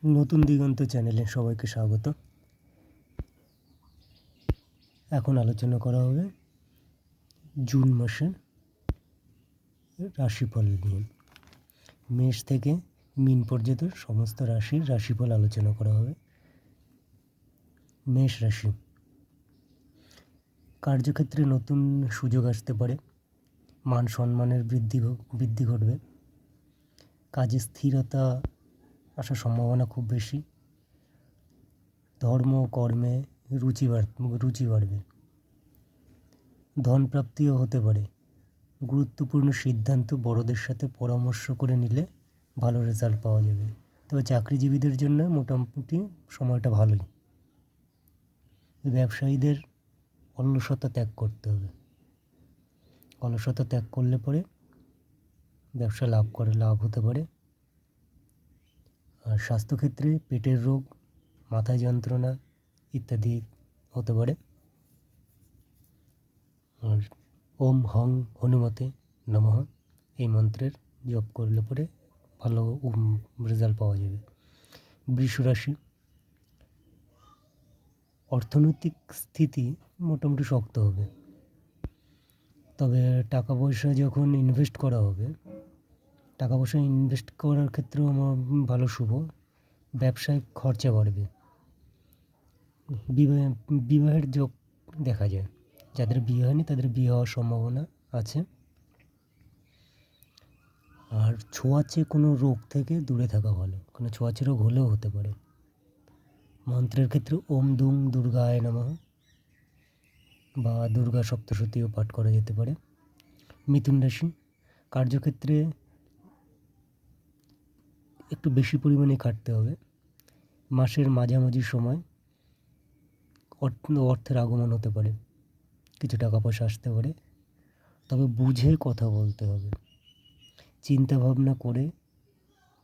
নতুন দিগন্ত চ্যানেলে সবাইকে স্বাগত। এখন আলোচনা করা হবে জুন মাসের রাশিফল নিয়ে। মেষ থেকে মীন পর্যন্ত সমস্ত রাশির রাশিফল আলোচনা করা হবে। মেষ রাশি, কার্যক্ষেত্রে নতুন সুযোগ আসতে পারে, মান সম্মানের বৃদ্ধি ঘটবে, কাজে স্থিরতা আসার সম্ভাবনা খুব বেশি, ধর্ম কর্মে রুচি বাড়বে, ধন প্রাপ্তিও হতে পারে। গুরুত্বপূর্ণ সিদ্ধান্ত বড়দের সাথে পরামর্শ করে নিলে ভালো রেজাল্ট পাওয়া যাবে। তবে চাকরিজীবীদের জন্য মোটামুটি সময়টা ভালোই। ব্যবসায়ীদের অলসতা ত্যাগ করতে হবে। অলসতা ত্যাগ করলে পরে ব্যবসা লাভ হতে পারে। আর স্বাস্থ্যক্ষেত্রে পেটের রোগ, মাথায় যন্ত্রণা ইত্যাদি হতে পারে। আর ওম হং হনুমতে নমঃ এই মন্ত্রের জপ করলে পরে ভালো রেজাল্ট পাওয়া যাবে। বৃষ রাশি, অর্থনৈতিক স্থিতি মোটামুটি শক্ত হবে। তবে টাকা পয়সা যখন ইনভেস্ট করা হবে, টাকা পয়সা ইনভেস্ট করার ক্ষেত্রেও আমার ভালো শুভ। ব্যবসায় খরচা বাড়বে। বিবাহের যোগ দেখা যায়। যাদের বিয়ে হয়নি তাদের বিয়ে হওয়ার সম্ভাবনা আছে। আর ছোঁয়াচে কোনো রোগ থেকে দূরে থাকা ভালো, কোনো ছোঁয়াচে রোগ হলেও হতে পারে। মন্ত্রের ক্ষেত্রে ওম দুং দুর্গায় নমঃ বা দুর্গা সপ্তশতীও পাঠ করা যেতে পারে। মিথুন রাশি, কার্যক্ষেত্রে একটু বেশি পরিমাণে খাটতে হবে। মাসের মাঝামাঝি সময় অর্থের আগমন হতে পারে, কিছু টাকা পয়সা আসতে পারে। তবে বুঝে কথা বলতে হবে, চিন্তা ভাবনা করে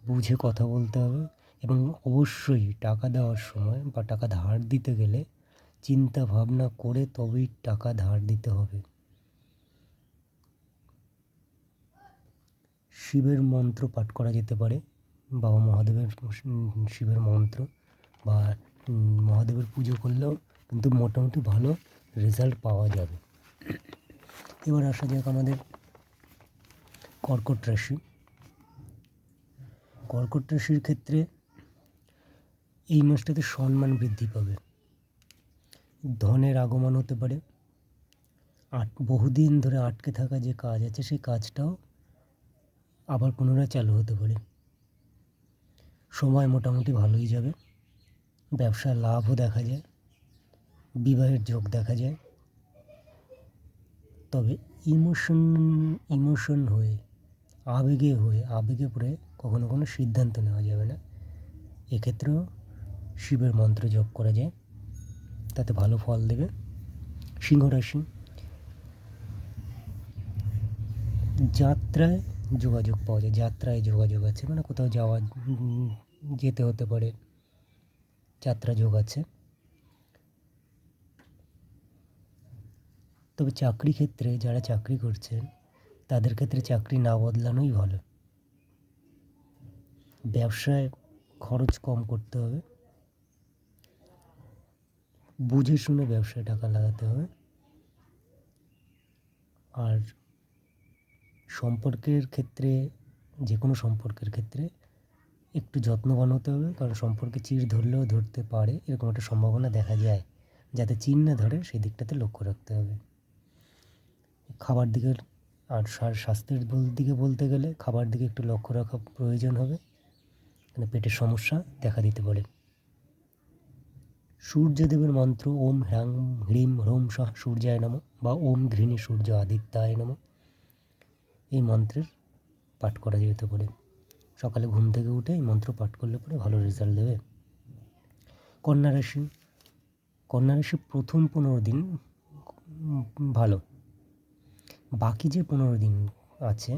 বুঝে কথা বলতে হবে। এবং অবশ্যই টাকা দেওয়ার সময় বা টাকা ধার দিতে গেলে চিন্তা ভাবনা করে তবেই টাকা ধার দিতে হবে। শিবের মন্ত্র পাঠ করা যেতে পারে, বাবা মহাদেবের শিবের মন্ত্র বা মহাদেবের পুজো করলেও কিন্তু মোটামুটি ভালো রেজাল্ট পাওয়া যাবে। এবার আসা যাক আমাদের কর্কট রাশি। কর্কট রাশির ক্ষেত্রে এই মাসটাতে সম্মান বৃদ্ধি পাবে, ধনের আগমন হতে পারে। বহুদিন ধরে আটকে থাকা যে কাজ আছে সেই কাজটাও আবার পুনরায় চালু হতে পারে। সময় মোটামুটি ভালোই যাবে। ব্যবসার লাভও দেখা যায়, বিবাহের যোগ দেখা যায়। তবে ইমোশন হয়ে আবেগে পড়ে কখনো কোনো সিদ্ধান্ত নেওয়া যাবে না। এক্ষেত্রেও শিবের মন্ত্র জপ করা যায়, তাতে ভালো ফল দেবে। সিংহ রাশি, যাত্রায় যোগাযোগ পাওয়া যায়। যাত্রায় যোগাযোগ আছে, মানে কোথাও যেতে হতে পারে, যাত্রা যোগ আছে। তবে চাকরি ক্ষেত্রে যারা চাকরি করছেন তাদের ক্ষেত্রে চাকরি না বদলানোই ভালো। ব্যবসায় খরচ কম করতে হবে, বুঝে শুনে ব্যবসায় টাকা লাগাতে হবে। আর সম্পর্কের ক্ষেত্রে, যে কোনো সম্পর্কের ক্ষেত্রে একটু যত্নবান হতে হবে, কারণ সম্পর্কে চিড় ধরলেও ধরতে পারে, এরকম একটা সম্ভাবনা দেখা যায়। যাতে চিড় না ধরে সেই দিকটাতে লক্ষ্য রাখতে হবে। খাবার দিকের আর স্বাস্থ্যের দিকে বলতে গেলে খাবার দিকে একটু লক্ষ্য রাখা প্রয়োজন হবে, মানে পেটের সমস্যা দেখা দিতে পারে। সূর্যদেবের মন্ত্র ওম হ্রাং হ্রিম হ্রোম শাহ সূর্যায় নমঃ বা ওম ঘৃণী সূর্য আদিত্যায় নমঃ এই মন্ত্রের পাঠ করা যেতে পারে। সকালে ঘুম থেকে উঠে এই মন্ত্র পাঠ করলে পরে ভালো রেজাল্ট দেবে। কন্যা রাশি প্রথম 15 দিন ভালো। বাকি যে 15 দিন আছে,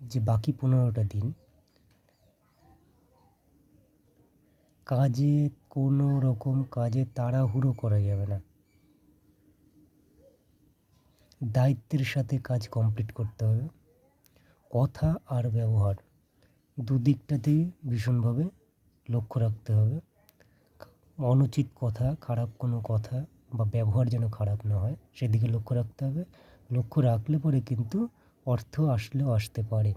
যে বাকি 15টা দিন কোনো রকম কাজে তাড়াহুড়ো করা যাবে না। দায়িত্বের সাথে কাজ কমপ্লিট করতে হবে। কথা আর ব্যবহার দুদিকটাতেই ভীষণভাবে লক্ষ্য রাখতে হবে। অনুচিত কথা, খারাপ কোনো কথা বা ব্যবহার যেন খারাপ না হয় সেদিকে লক্ষ্য রাখতে হবে। লক্ষ্য রাখলে পরে কিন্তু অর্থ আসলেও আসতে পারে।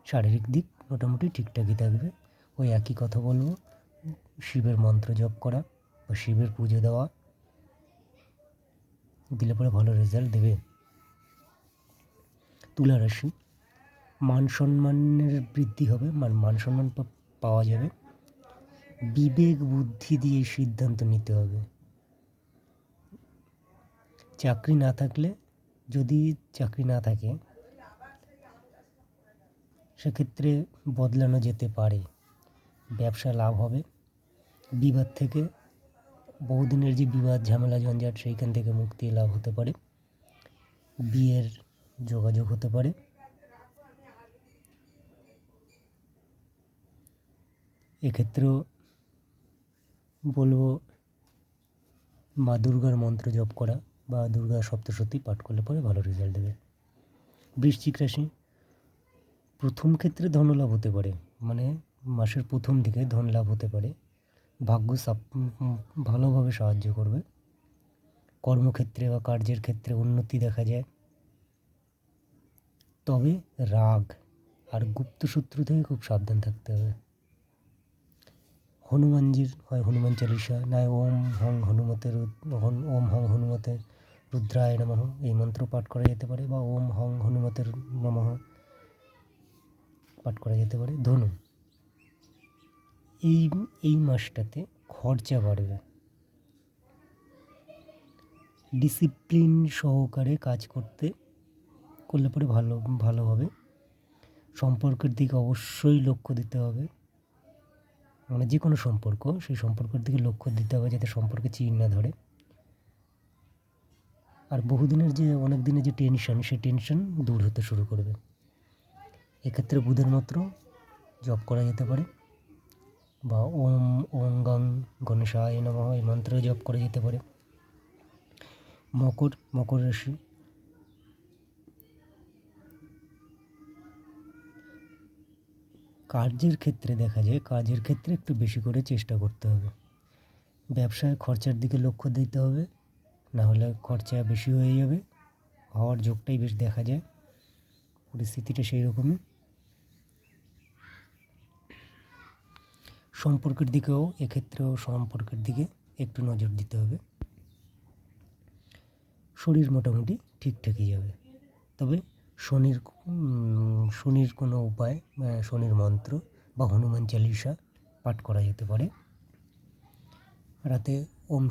শারীরিক দিক মোটামুটি ঠিকঠাকই থাকবে। ওই একই কথা বলবো, শিবের মন্ত্র জপ করা বা শিবের পুজো দেওয়া দিলে পরে ভালো রেজাল্ট দেবে। তুলা রাশি, মান সম্মানের বৃদ্ধি হবে, মান সম্মান পাওয়া যাবে। বিবেক বুদ্ধি দিয়ে সিদ্ধান্ত নিতে হবে। চাকরি না থাকলে, যদি চাকরি না থাকে সেক্ষেত্রে বদলানো যেতে পারে। ব্যবসা লাভ হবে। বিবাদ থেকে, বহুদিনের যে বিবাদ ঝামেলা ঝঞ্ঝাট সেইখান থেকে মুক্তি লাভ হতে পারে। বিয়ের যোগাযোগ হতে পারে। এক্ষেত্রেও বলবো মা দুর্গার মন্ত্র জপ করা বা দুর্গা সপ্তশতী পাঠ করলে পরে ভালো রেজাল্ট দেবে। বৃশ্চিক রাশি, প্রথম ক্ষেত্রে ধনলাভ হতে পারে, মানে মাসের প্রথম দিকে ধন লাভ হতে পারে। ভাগ্য ভালোভাবে সাহায্য করবে। কর্মক্ষেত্রে বা কার্যের ক্ষেত্রে উন্নতি দেখা যায়। তবে রাগ আর গুপ্ত শত্রু থেকে খুব সাবধান থাকতে হবে। হনুমানজির হয় হনুমান চালিসা, নয় ওম হং হনুমতে রুদ্রায় নমঃ এই মন্ত্র পাঠ করা যেতে পারে, বা ওম হং হনুমতে নমঃ পাঠ করা যেতে পারে। ধনু, এই মাসটাতে খরচা বাড়বে। ডিসিপ্লিন সহকারে কাজ করলে পরে ভালো হবে। সম্পর্কের দিকে অবশ্যই লক্ষ্য দিতে হবে, মানে যে কোনো সম্পর্ক, সেই সম্পর্কের দিকে লক্ষ্য দিতে হবে যাতে সম্পর্কে চিড় না ধরে। আর বহুদিনের যে অনেক দিনের যে টেনশন, সেই টেনশন দূর হতে শুরু করবে। এক্ষেত্রে বুধের মন্ত্র জপ করা যেতে পারে, বা ওম গং গণেশায় নমঃ এই মন্ত্র জপ করা যেতে পারে। মকর রাশি, কাজের ক্ষেত্রে দেখা যায়, কাজের ক্ষেত্রে একটু বেশি করে চেষ্টা করতে হবে। ব্যবসায় খরচার দিকে লক্ষ্য দিতে হবে, না হলে খরচা বেশি হয়ে যাবে, হওয়ার যোগটাই বেশ দেখা যায়। পরিস্থিতিটা সেই রকমই। সম্পর্কের দিকেও, এক্ষেত্রেও সম্পর্কের দিকে একটু নজর দিতে হবে। শরীর মোটামুটি ঠিকঠাকই যাবে। তবে শনির কোনো উপায়, শনির মন্ত্র বা হনুমান চালিসা পাঠ করা যেতে পারে। রাতে ওম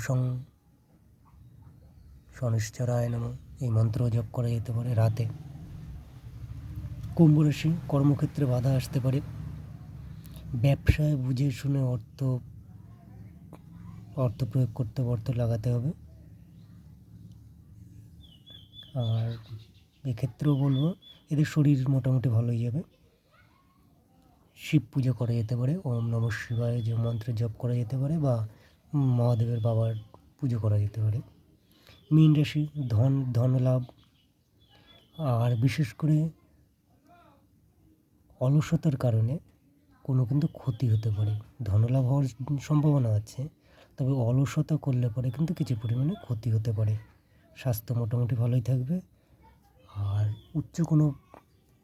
শনিশ্চরায় নমঃ এই মন্ত্র জপ করা যেতে পারে রাতে। কুম্ভ রাশি, কর্মক্ষেত্রে বাধা আসতে পারে। ব্যবসায় বুঝে শুনে অর্থ প্রয়োগ করতে হবে, অর্থ লাগাতে হবে। আর এক্ষেত্রেও বলবো এদের শরীর মোটামুটি ভালোই যাবে। শিব পুজো করা যেতে পারে, ওম নমঃ শিবায় যে মন্ত্র জপ করা যেতে পারে, বা মহাদেবের বাবার পুজো করা যেতে পারে। মীন রাশি, ধন লাভ, আর বিশেষ করে অলসতার কারণে কিন্তু ক্ষতি হতে পারে। ধনলাভ হওয়ার সম্ভাবনা আছে, তবে অলসতা করলে পরে কিন্তু কিছু পরিমাণে ক্ষতি হতে পারে। স্বাস্থ্য মোটামুটি ভালোই থাকবে। আর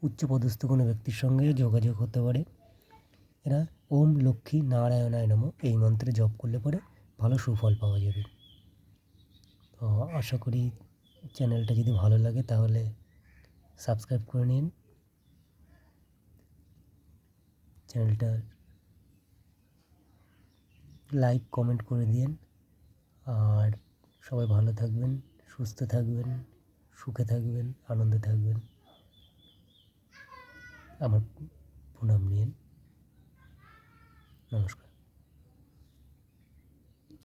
উচ্চপদস্থ কোনো ব্যক্তির সঙ্গে যোগাযোগ হতে পারে। এরা ওম লক্ষ্মী নারায়ণায় নমঃ এই মন্ত্রে জপ করলে পরে ভালো সুফল পাওয়া যাবে। তো আশা করি চ্যানেলটা যদি ভালো লাগে তাহলে সাবস্ক্রাইব করে নিন। চ্যানেলটা লাইক কমেন্ট করে দিন। আর সবাই ভালো থাকবেন, সুস্থ থাকবেন, সুখে থাকবেন, আনন্দে থাকবেন। আমার প্রণাম নিন। নমস্কার।